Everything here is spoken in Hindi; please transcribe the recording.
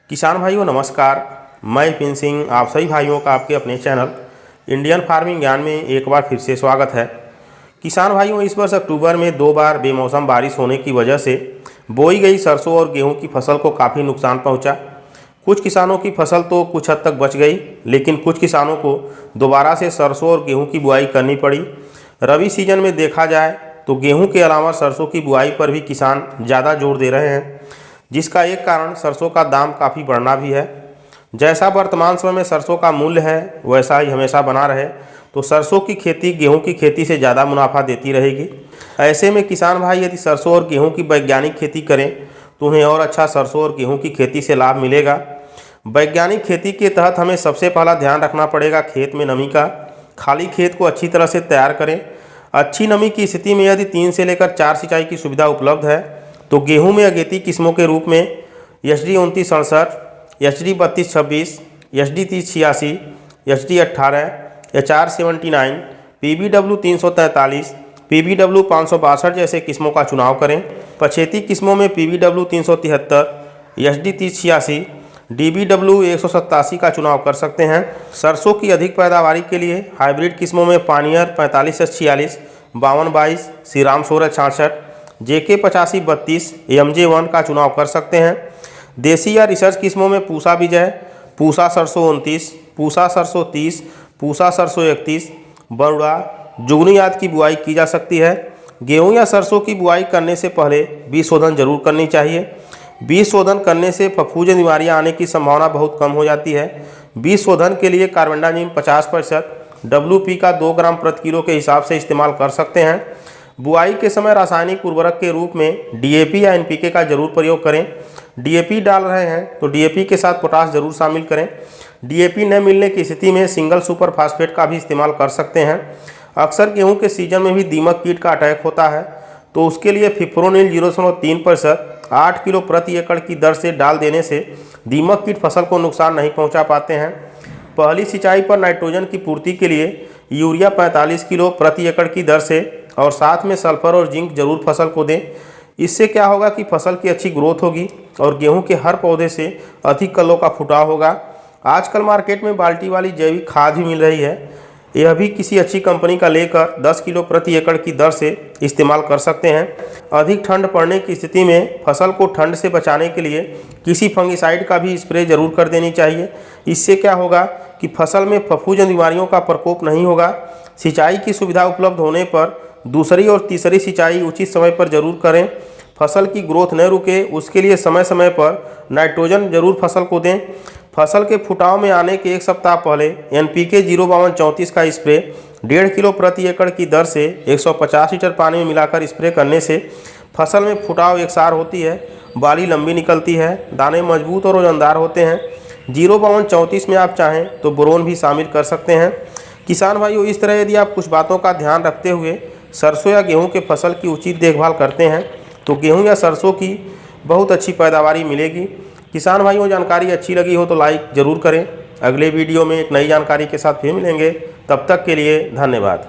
किसान भाइयों नमस्कार। मैं विपिन सिंह आप सभी भाइयों का आपके अपने चैनल इंडियन फार्मिंग ज्ञान में एक बार फिर से स्वागत है। किसान भाइयों, इस वर्ष अक्टूबर में 2 बार बेमौसम बारिश होने की वजह से बोई गई सरसों और गेहूं की फसल को काफ़ी नुकसान पहुंचा। कुछ किसानों की फसल तो कुछ हद तक बच गई, लेकिन कुछ किसानों को दोबारा से सरसों और गेहूं की बुआई करनी पड़ी। रबी सीजन में देखा जाए तो गेहूं के अलावा सरसों की बुआई पर भी किसान ज़्यादा जोर दे रहे हैं, जिसका एक कारण सरसों का दाम काफ़ी बढ़ना भी है। जैसा वर्तमान समय में सरसों का मूल्य है वैसा ही हमेशा बना रहे तो सरसों की खेती गेहूं की खेती से ज़्यादा मुनाफा देती रहेगी। ऐसे में किसान भाई यदि सरसों और गेहूं की वैज्ञानिक खेती करें तो उन्हें और अच्छा सरसों और गेहूं की खेती से लाभ मिलेगा। वैज्ञानिक खेती के तहत हमें सबसे पहला ध्यान रखना पड़ेगा खेत में नमी का। खाली खेत को अच्छी तरह से तैयार करें। अच्छी नमी की स्थिति में यदि 3 से लेकर 4 सिंचाई की सुविधा उपलब्ध है तो गेहूं में अगेती किस्मों के रूप में HD 2967, HD 3226, HD 3086, HD 18, HR 79, PBW 343, PBW 562 जैसे किस्मों का चुनाव करें। पछेती किस्मों में PBW 373, HD 3086, DBW 187 का चुनाव कर सकते हैं। सरसों की अधिक पैदावारी के लिए हाइब्रिड किस्मों में पानियर 4546, 5222, श्रीराम 1666, JK 8532, MJ1 का चुनाव कर सकते हैं। देसी या रिसर्च किस्मों में पूसा विजय, पूसा सरसों 29, पूसा सरसों 30, पूसा सरसों 31, बरुड़ा, जुगनी आदि की बुआई की जा सकती है। गेहूं या सरसों की बुआई करने से पहले बीज शोधन जरूर करनी चाहिए। बीज शोधन करने से फफूंदी बीमारियां आने की संभावना बहुत कम हो जाती है। बीज शोधन के लिए कार्बेंडाजिम 50%, WP का 2 ग्राम प्रति किलो के हिसाब से इस्तेमाल कर सकते हैं। बुआई के समय रासायनिक उर्वरक के रूप में DAP या NPK का जरूर प्रयोग करें। DAP डाल रहे हैं तो DAP के साथ पोटाश जरूर शामिल करें। DAP न मिलने की स्थिति में सिंगल सुपर फास्फेट का भी इस्तेमाल कर सकते हैं। अक्सर गेहूं के सीजन में भी दीमक कीट का अटैक होता है तो उसके लिए फिप्रोनिल 0.3% 8 किलो प्रति एकड़ की दर से डाल देने से दीमक कीट फसल को नुकसान नहीं पहुँचा पाते हैं। पहली सिंचाई पर नाइट्रोजन की पूर्ति के लिए यूरिया 45 किलो प्रति एकड़ की दर से और साथ में सल्फर और जिंक जरूर फसल को दें। इससे क्या होगा कि फसल की अच्छी ग्रोथ होगी और गेहूं के हर पौधे से अधिक कलों का फुटाव होगा। आजकल मार्केट में बाल्टी वाली जैविक खाद भी मिल रही है, यह भी किसी अच्छी कंपनी का लेकर 10 किलो प्रति एकड़ की दर से इस्तेमाल कर सकते हैं। अधिक ठंड पड़ने की स्थिति में फसल को ठंड से बचाने के लिए किसी फंगिसाइड का भी स्प्रे जरूर कर देनी चाहिए। इससे क्या होगा कि फसल में फफूंदी बीमारियों का प्रकोप नहीं होगा। सिंचाई की सुविधा उपलब्ध होने पर दूसरी और तीसरी सिंचाई उचित समय पर जरूर करें। फसल की ग्रोथ न रुके उसके लिए समय समय पर नाइट्रोजन जरूर फसल को दें। फसल के फुटाव में आने के 1 सप्ताह पहले NPK 05234 का स्प्रे 1.5 किलो प्रति एकड़ की दर से 150 लीटर पानी में मिलाकर स्प्रे करने से फसल में फुटाव एकसार होती है, बाली लंबी निकलती है, दाने मजबूत और वजनदार होते हैं। 05234 में आप चाहें तो बोरोन भी शामिल कर सकते हैं। किसान भाइयों, इस तरह यदि आप कुछ बातों का ध्यान रखते हुए सरसों या गेहूं के फसल की उचित देखभाल करते हैं तो गेहूं या सरसों की बहुत अच्छी पैदावारी मिलेगी। किसान भाइयों, जानकारी अच्छी लगी हो तो लाइक ज़रूर करें। अगले वीडियो में एक नई जानकारी के साथ फिर मिलेंगे। तब तक के लिए धन्यवाद।